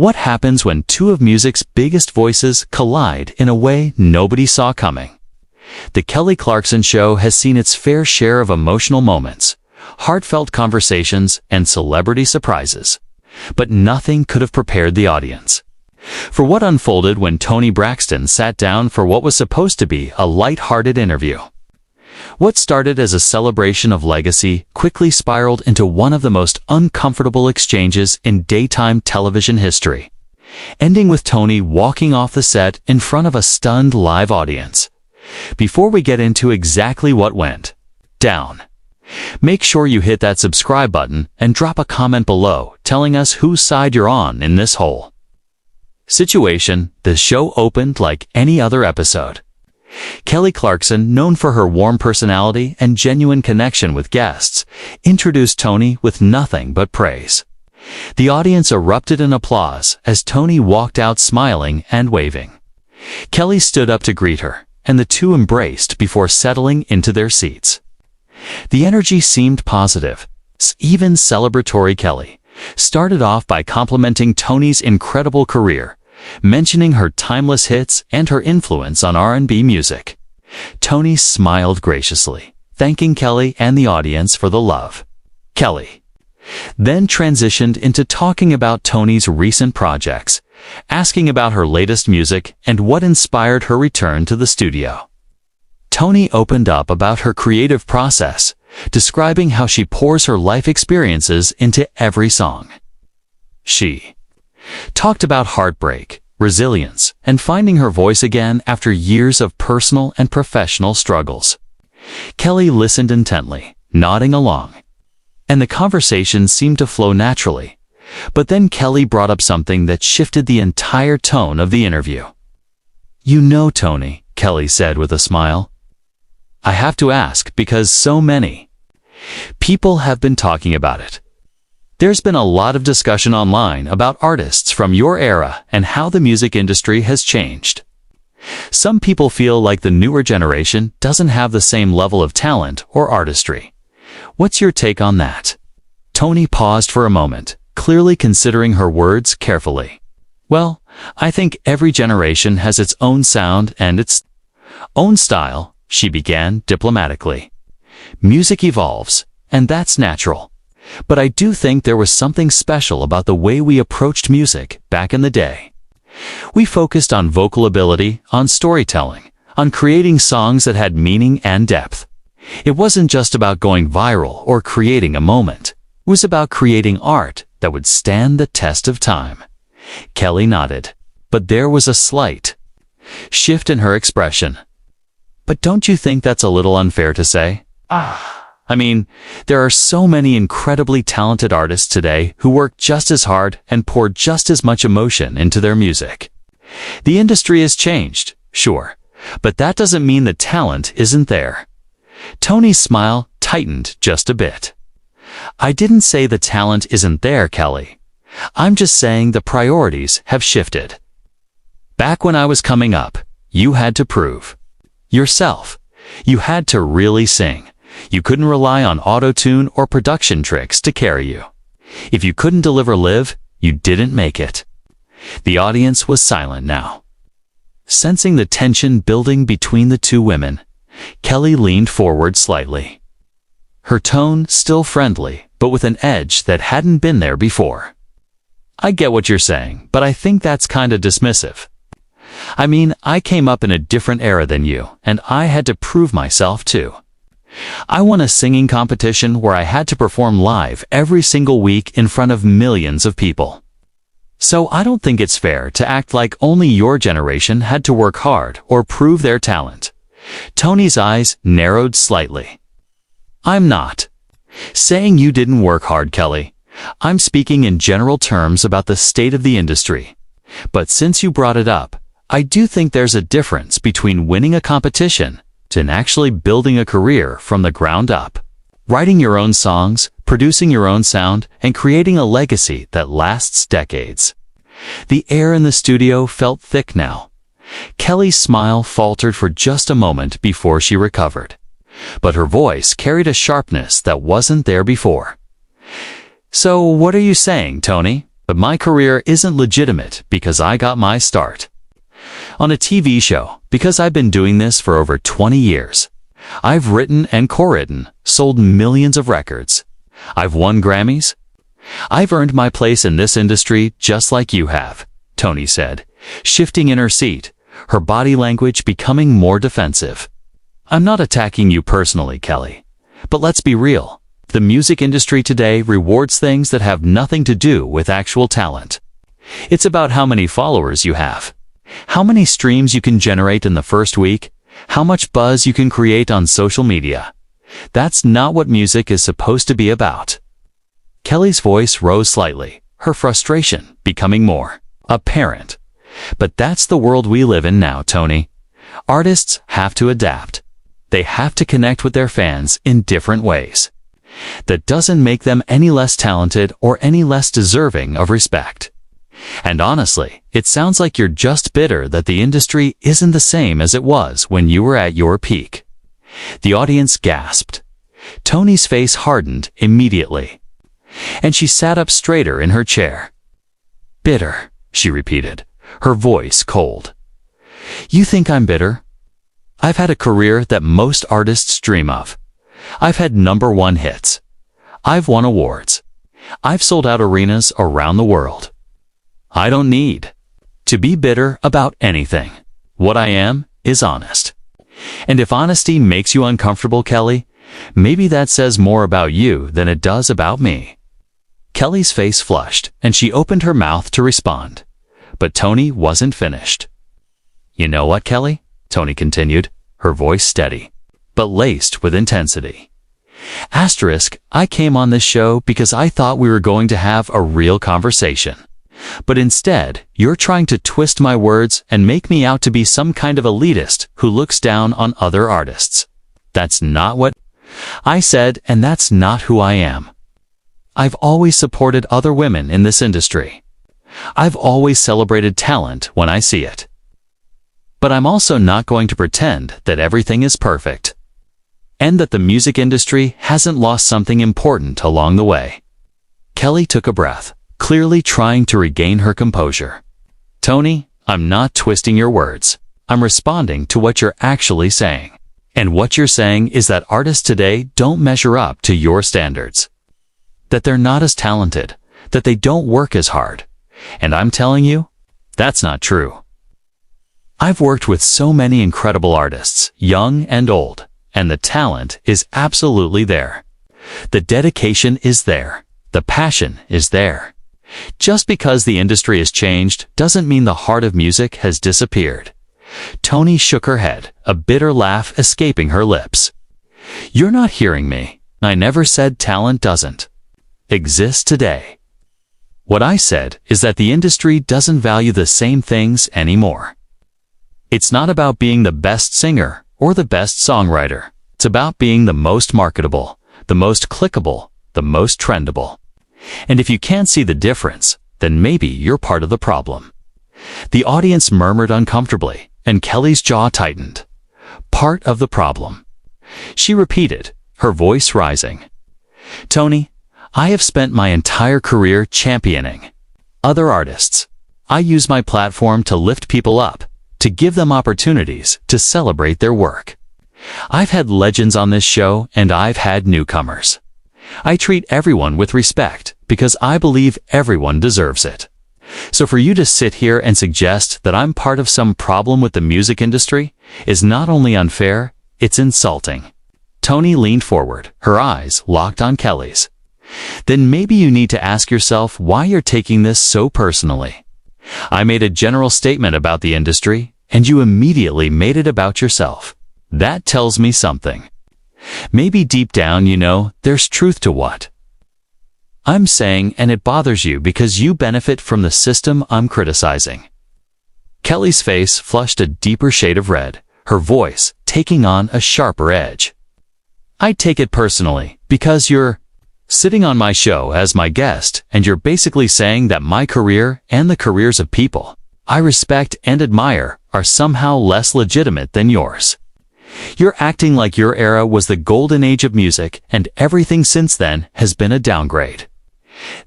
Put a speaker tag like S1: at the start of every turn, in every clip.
S1: What happens when two of music's biggest voices collide in a way nobody saw coming? The Kelly Clarkson Show has seen its fair share of emotional moments, heartfelt conversations, and celebrity surprises. But nothing could have prepared the audience for what unfolded when Toni Braxton sat down for what was supposed to be a light-hearted interview. What started as a celebration of legacy quickly spiraled into one of the most uncomfortable exchanges in daytime television history, ending with Toni walking off the set in front of a stunned live audience. Before we get into exactly what went down, make sure you hit that subscribe button and drop a comment below telling us whose side you're on in this whole situation. The show opened like any other episode. Kelly Clarkson, known for her warm personality and genuine connection with guests, introduced Toni with nothing but praise. The audience erupted in applause as Toni walked out smiling and waving. Kelly stood up to greet her, and the two embraced before settling into their seats. The energy seemed positive. Even celebratory Kelly started off by complimenting Toni's incredible career, mentioning her timeless hits and her influence on R&B music. Toni smiled graciously, thanking Kelly and the audience for the love. Kelly then transitioned into talking about Toni's recent projects, asking about her latest music and what inspired her return to the studio. Toni opened up about her creative process, describing how she pours her life experiences into every song. She talked about heartbreak, resilience, and finding her voice again after years of personal and professional struggles. Kelly listened intently, nodding along, and the conversation seemed to flow naturally. But then Kelly brought up something that shifted the entire tone of the interview. "You know, Toni," Kelly said with a smile, "I have to ask because so many people have been talking about it. There's been a lot of discussion online about artists from your era and how the music industry has changed. Some people feel like the newer generation doesn't have the same level of talent or artistry. What's your take on that?" Toni paused for a moment, clearly considering her words carefully. "Well, I think every generation has its own sound and its own style," she began diplomatically. "Music evolves, and that's natural. But I do think there was something special about the way we approached music back in the day. We focused on vocal ability, on storytelling, on creating songs that had meaning and depth. It wasn't just about going viral or creating a moment. It was about creating art that would stand the test of time." Kelly nodded, but there was a slight shift in her expression. "But don't you think that's a little unfair to say? I mean, there are so many incredibly talented artists today who work just as hard and pour just as much emotion into their music. The industry has changed, sure, but that doesn't mean the talent isn't there." Toni's smile tightened just a bit. "I didn't say the talent isn't there, Kelly. I'm just saying the priorities have shifted. Back when I was coming up, you had to prove yourself. You had to really sing. You couldn't rely on auto-tune or production tricks to carry you. If you couldn't deliver live, you didn't make it." The audience was silent now. Sensing the tension building between the two women, Kelly leaned forward slightly. Her tone still friendly, but with an edge that hadn't been there before. "I get what you're saying, but I think that's kinda dismissive. I mean, I came up in a different era than you, and I had to prove myself too. I won a singing competition where I had to perform live every single week in front of millions of people. So I don't think it's fair to act like only your generation had to work hard or prove their talent." Toni's eyes narrowed slightly. "I'm not saying you didn't work hard, Kelly. I'm speaking in general terms about the state of the industry. But since you brought it up, I do think there's a difference between winning a competition and actually building a career from the ground up. Writing your own songs, producing your own sound, and creating a legacy that lasts decades." The air in the studio felt thick now. Kelly's smile faltered for just a moment before she recovered, but her voice carried a sharpness that wasn't there before. "So what are you saying, Toni? but my career isn't legitimate because I got my start on a TV show, because I've been doing this for over 20 years. I've written and co-written, sold millions of records. I've won Grammys. I've earned my place in this industry just like you have, Toni said, shifting in her seat, her body language becoming more defensive. I'm not attacking you personally, Kelly, but let's be real. The music industry today rewards things that have nothing to do with actual talent. It's about how many followers you have, how many streams you can generate in the first week, how much buzz you can create on social media. That's not what music is supposed to be about. Kelly's voice rose slightly, her frustration becoming more apparent. But that's the world we live in now, Toni. Artists have to adapt. They have to connect with their fans in different ways. That doesn't make them any less talented or any less deserving of respect. And honestly, it sounds like you're just bitter that the industry isn't the same as it was when you were at your peak. The audience gasped. Toni's face hardened immediately, and she sat up straighter in her chair. Bitter, she repeated, her voice cold. You think I'm bitter? I've had a career that most artists dream of. I've had #1 hits. I've won awards. I've sold out arenas around the world. I don't need to be bitter about anything. What I am is honest. And if honesty makes you uncomfortable, Kelly, maybe that says more about you than it does about me. Kelly's face flushed, and she opened her mouth to respond. But Toni wasn't finished. You know what, Kelly? Toni continued, her voice steady, but laced with intensity. I came on this show because I thought we were going to have a real conversation. But instead, you're trying to twist my words and make me out to be some kind of elitist who looks down on other artists. That's not what I said, and that's not who I am. I've always supported other women in this industry. I've always celebrated talent when I see it. But I'm also not going to pretend that everything is perfect, and that the music industry hasn't lost something important along the way. Kelly took a breath, clearly trying to regain her composure. Toni, I'm not twisting your words. I'm responding to what you're actually saying. And what you're saying is that artists today don't measure up to your standards. That they're not as talented, that they don't work as hard. And I'm telling you, that's not true. I've worked with so many incredible artists, young and old, and the talent is absolutely there. The dedication is there. The passion is there. Just because the industry has changed doesn't mean the heart of music has disappeared. Toni shook her head, a bitter laugh escaping her lips. You're not hearing me. I never said talent doesn't exist today. What I said is that the industry doesn't value the same things anymore. It's not about being the best singer or the best songwriter. It's about being the most marketable, the most clickable, the most trendable. And if you can't see the difference, then maybe you're part of the problem. The audience murmured uncomfortably, and Kelly's jaw tightened. Part of the problem. She repeated, her voice rising. Toni, I have spent my entire career championing other artists. I use my platform to lift people up, to give them opportunities to celebrate their work. I've had legends on this show, and I've had newcomers. I treat everyone with respect because I believe everyone deserves it. So for you to sit here and suggest that I'm part of some problem with the music industry is not only unfair, it's insulting. Toni leaned forward, her eyes locked on Kelly's. Then maybe you need to ask yourself why you're taking this so personally. I made a general statement about the industry, and you immediately made it about yourself. That tells me something. Maybe deep down you know there's truth to what I'm saying, and it bothers you because you benefit from the system I'm criticizing. Kelly's face flushed a deeper shade of red, her voice taking on a sharper edge. I take it personally because you're sitting on my show as my guest, and you're basically saying that my career and the careers of people I respect and admire are somehow less legitimate than yours. You're acting like your era was the golden age of music, and everything since then has been a downgrade.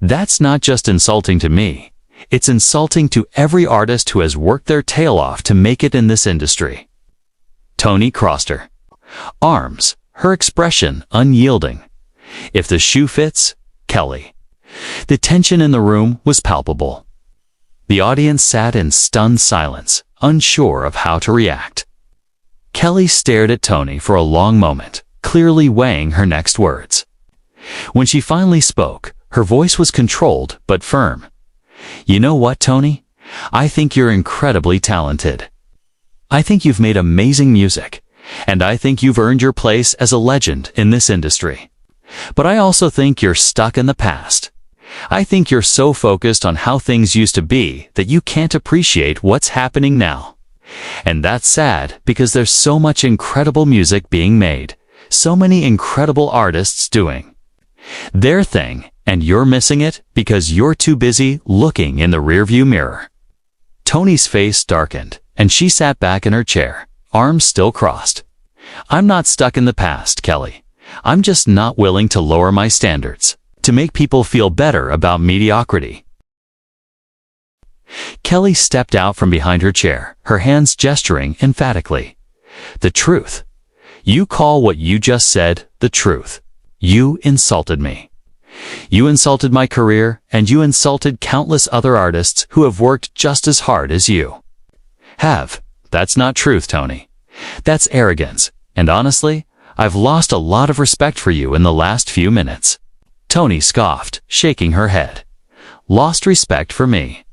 S1: That's not just insulting to me. It's insulting to every artist who has worked their tail off to make it in this industry." Toni crossed her arms, her expression unyielding. "If the shoe fits, Kelly." The tension in the room was palpable. The audience sat in stunned silence, unsure of how to react. Kelly stared at Toni for a long moment, clearly weighing her next words. When she finally spoke, her voice was controlled but firm. "You know what, Toni? I think you're incredibly talented. I think you've made amazing music, and I think you've earned your place as a legend in this industry. But I also think you're stuck in the past. I think you're so focused on how things used to be that you can't appreciate what's happening now. And that's sad because there's so much incredible music being made, so many incredible artists doing their thing, and you're missing it because you're too busy looking in the rearview mirror." Toni's face darkened, and she sat back in her chair, arms still crossed. "I'm not stuck in the past, Kelly. I'm just not willing to lower my standards to make people feel better about mediocrity." Kelly stepped out from behind her chair, her hands gesturing emphatically. "The truth. You call what you just said the truth. You insulted me. You insulted my career, and you insulted countless other artists who have worked just as hard as you have. That's not truth, Toni. That's arrogance, and honestly, I've lost a lot of respect for you in the last few minutes." Toni scoffed, shaking her head. "Lost respect for me?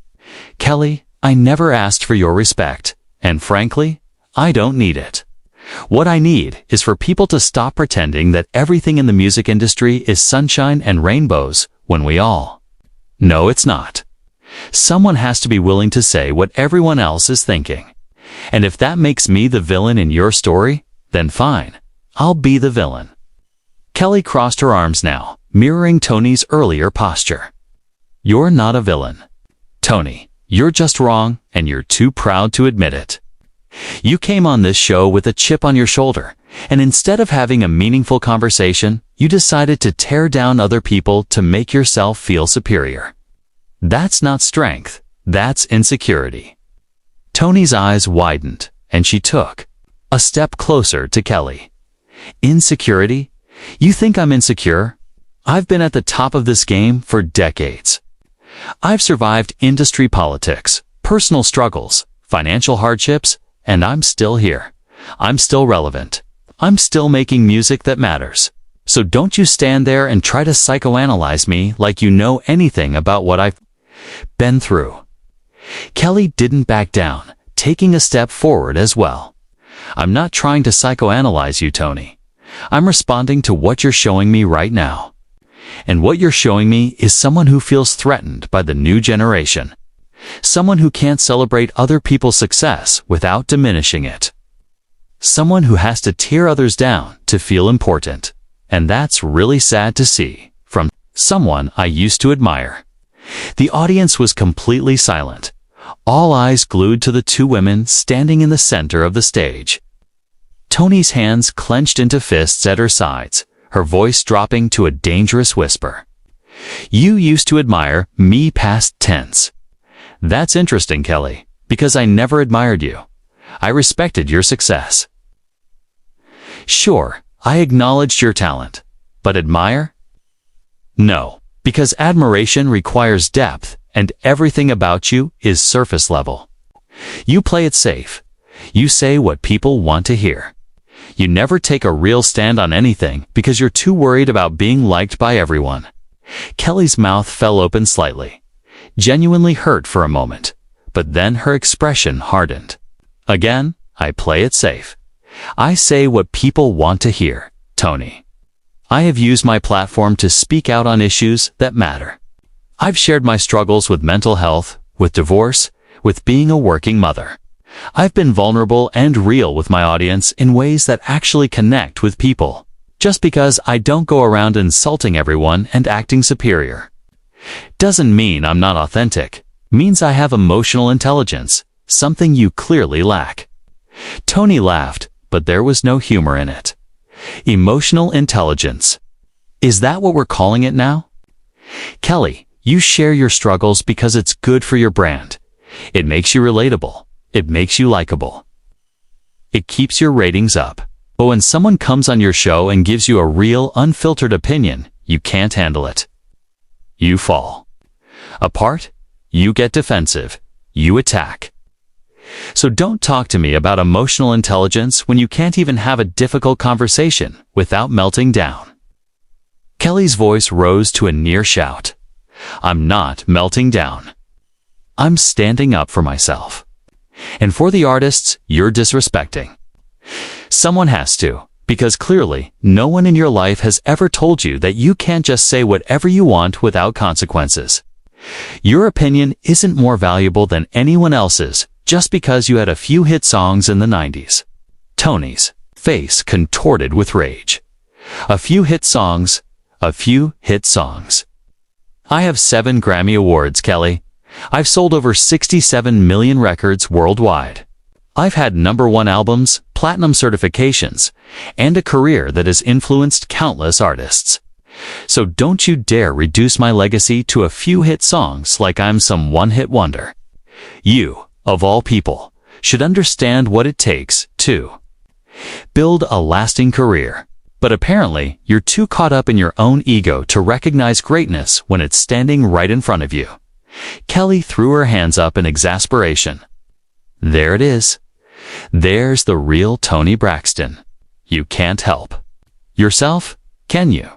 S1: Kelly, I never asked for your respect, and frankly, I don't need it. What I need is for people to stop pretending that everything in the music industry is sunshine and rainbows when we all know it's not. Someone has to be willing to say what everyone else is thinking. And if that makes me the villain in your story, then fine, I'll be the villain." Kelly crossed her arms now, mirroring Toni's earlier posture. "You're not a villain, Toni. You're just wrong, and you're too proud to admit it. You came on this show with a chip on your shoulder, and instead of having a meaningful conversation, you decided to tear down other people to make yourself feel superior. That's not strength, that's insecurity." Toni's eyes widened, and she took a step closer to Kelly. "Insecurity? You think I'm insecure? I've been at the top of this game for decades. I've survived industry politics, personal struggles, financial hardships, and I'm still here. I'm still relevant. I'm still making music that matters. So don't you stand there and try to psychoanalyze me like you know anything about what I've been through." Kelly didn't back down, taking a step forward as well. "I'm not trying to psychoanalyze you, Toni. I'm responding to what you're showing me right now. And what you're showing me is someone who feels threatened by the new generation. Someone who can't celebrate other people's success without diminishing it. Someone who has to tear others down to feel important. And that's really sad to see from someone I used to admire." The audience was completely silent, all eyes glued to the two women standing in the center of the stage. Toni's hands clenched into fists at her sides, her voice dropping to a dangerous whisper. "You used to admire me past tense. That's interesting, Kelly, because I never admired you. I respected your success. Sure, I acknowledged your talent, but admire? No, because admiration requires depth, and everything about you is surface level. You play it safe. You say what people want to hear. You never take a real stand on anything because you're too worried about being liked by everyone." Kelly's mouth fell open slightly, genuinely hurt for a moment, but then her expression hardened. "Again, I play it safe. I say what people want to hear, Toni. I have used my platform to speak out on issues that matter. I've shared my struggles with mental health, with divorce, with being a working mother. I've been vulnerable and real with my audience in ways that actually connect with people. Just because I don't go around insulting everyone and acting superior doesn't mean I'm not authentic. Means I have emotional intelligence, something you clearly lack." Toni laughed, but there was no humor in it. "Emotional intelligence. Is that what we're calling it now?" Kelly, you share your struggles because it's good for your brand. It makes you relatable. It makes you likable. It keeps your ratings up. But when someone comes on your show and gives you a real, unfiltered opinion, you can't handle it. You fall apart. You get defensive. You attack. So don't talk to me about emotional intelligence when you can't even have a difficult conversation without melting down. Kelly's voice rose to a near shout. I'm not melting down. I'm standing up for myself. And for the artists you're disrespecting. Someone has to, because clearly no one in your life has ever told you that you can't just say whatever you want without consequences. Your opinion isn't more valuable than anyone else's just because you had a few hit songs in the 90s. Toni's face contorted with rage. A few hit songs. A few hit songs. I have 7 Grammy Awards, Kelly. I've sold over 67 million records worldwide. I've had #1 albums, platinum certifications, and a career that has influenced countless artists. So don't you dare reduce my legacy to a few hit songs like I'm some one-hit wonder. You, of all people, should understand what it takes to build a lasting career. But apparently, you're too caught up in your own ego to recognize greatness when it's standing right in front of you. Kelly threw her hands up in exasperation. There it is. There's the real Toni Braxton. You can't help yourself, can you?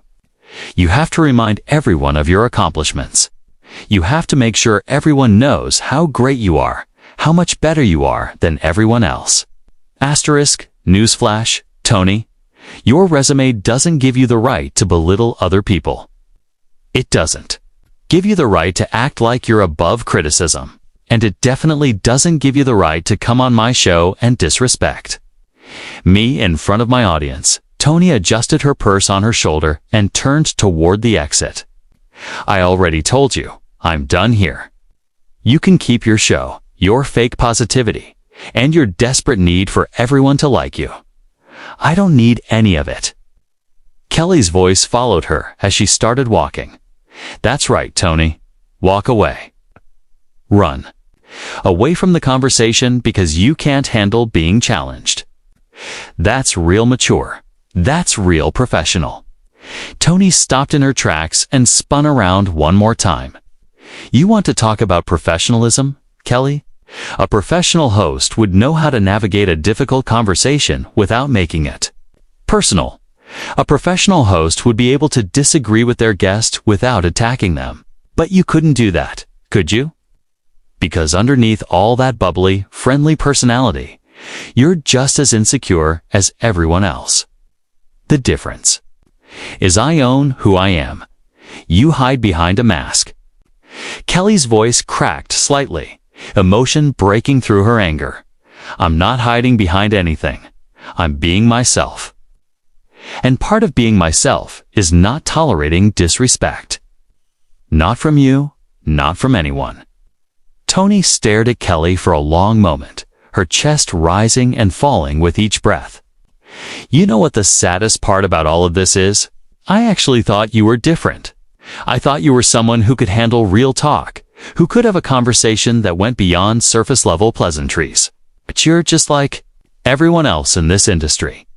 S1: You have to remind everyone of your accomplishments. You have to make sure everyone knows how great you are, how much better you are than everyone else. Asterisk, newsflash, Toni, your resume doesn't give you the right to belittle other people. It doesn't give you the right to act like you're above criticism. And it definitely doesn't give you the right to come on my show and disrespect me in front of my audience. Toni adjusted her purse on her shoulder and turned toward the exit. I already told you, I'm done here. You can keep your show, your fake positivity, and your desperate need for everyone to like you. I don't need any of it. Kelly's voice followed her as she started walking. That's right, Toni. Walk away. Run away from the conversation because you can't handle being challenged. That's real mature. That's real professional. Toni stopped in her tracks and spun around one more time. You want to talk about professionalism, Kelly? A professional host would know how to navigate a difficult conversation without making it personal. A professional host would be able to disagree with their guest without attacking them. But you couldn't do that, could you? Because underneath all that bubbly, friendly personality, you're just as insecure as everyone else. The difference is I own who I am. You hide behind a mask. Kelly's voice cracked slightly, emotion breaking through her anger. I'm not hiding behind anything. I'm being myself. And part of being myself is not tolerating disrespect. Not from you, not from anyone. Toni stared at Kelly for a long moment, her chest rising and falling with each breath. You know what the saddest part about all of this is? I actually thought you were different. I thought you were someone who could handle real talk, who could have a conversation that went beyond surface-level pleasantries. But you're just like everyone else in this industry.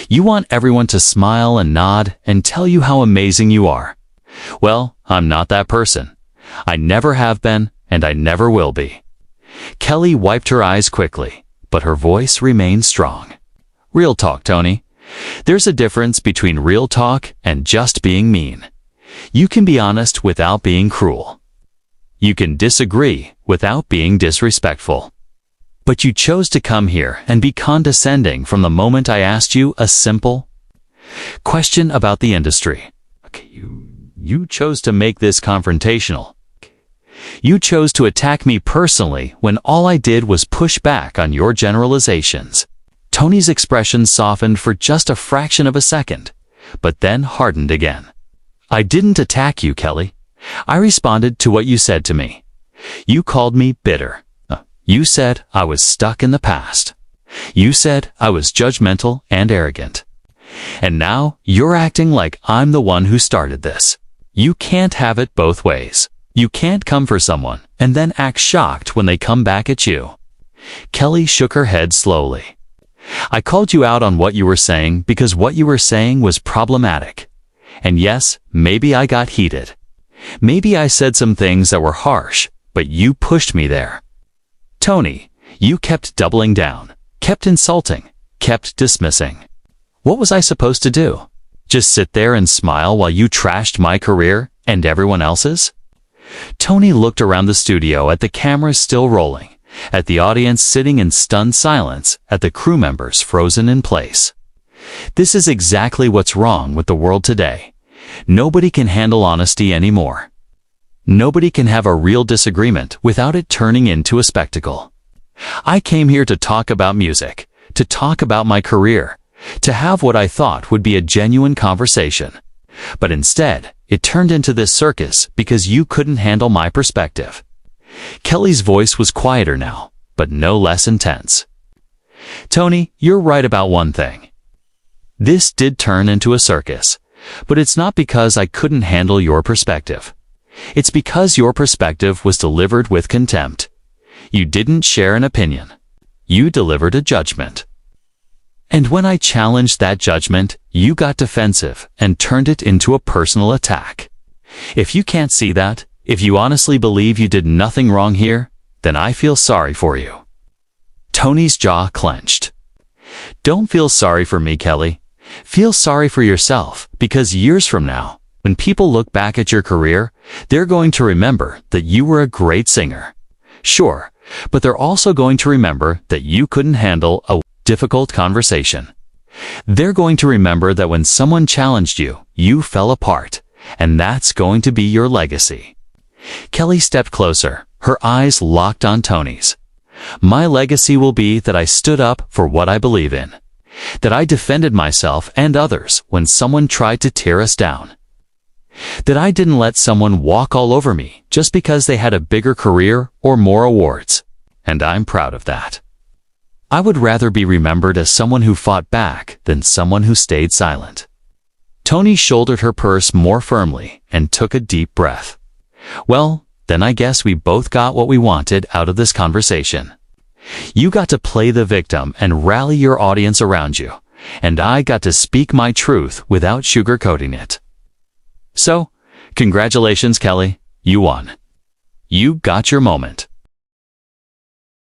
S1: You want everyone to smile and nod and tell you how amazing you are. Well, I'm not that person. I never have been, and I never will be. Kelly wiped her eyes quickly, but her voice remained strong. Real talk, Toni. There's a difference between real talk and just being mean. You can be honest without being cruel. You can disagree without being disrespectful. But you chose to come here and be condescending from the moment I asked you a simple question about the industry. Okay, you chose to make this confrontational. You chose to attack me personally when all I did was push back on your generalizations. Toni's expression softened for just a fraction of a second, but then hardened again. I didn't attack you, Kelly. I responded to what you said to me. You called me bitter. You said I was stuck in the past. You said I was judgmental and arrogant. And now you're acting like I'm the one who started this. You can't have it both ways. You can't come for someone and then act shocked when they come back at you. Kelly shook her head slowly. I called you out on what you were saying because what you were saying was problematic. And yes, maybe I got heated. Maybe I said some things that were harsh, but you pushed me there. Toni, you kept doubling down, kept insulting, kept dismissing. What was I supposed to do? Just sit there and smile while you trashed my career and everyone else's? Toni looked around the studio at the cameras still rolling, at the audience sitting in stunned silence, at the crew members frozen in place. This is exactly what's wrong with the world today. Nobody can handle honesty anymore. Nobody can have a real disagreement without it turning into a spectacle. I came here to talk about music, to talk about my career, to have what I thought would be a genuine conversation. But instead, it turned into this circus because you couldn't handle my perspective. Kelly's voice was quieter now, but no less intense. Toni, you're right about one thing. This did turn into a circus, but it's not because I couldn't handle your perspective. It's because your perspective was delivered with contempt. You didn't share an opinion. You delivered a judgment. And when I challenged that judgment, you got defensive and turned it into a personal attack. If you can't see that, if you honestly believe you did nothing wrong here, then I feel sorry for you. Toni's jaw clenched. Don't feel sorry for me, Kelly. Feel sorry for yourself, because years from now, when people look back at your career, they're going to remember that you were a great singer. Sure, but they're also going to remember that you couldn't handle a difficult conversation. They're going to remember that when someone challenged you, you fell apart, and that's going to be your legacy. Kelly stepped closer, her eyes locked on Toni's. My legacy will be that I stood up for what I believe in, that I defended myself and others when someone tried to tear us down, that I didn't let someone walk all over me just because they had a bigger career or more awards, and I'm proud of that. I would rather be remembered as someone who fought back than someone who stayed silent. Toni shouldered her purse more firmly and took a deep breath. Well, then I guess we both got what we wanted out of this conversation. You got to play the victim and rally your audience around you, and I got to speak my truth without sugarcoating it. So, congratulations, Kelly. You won. You got your moment.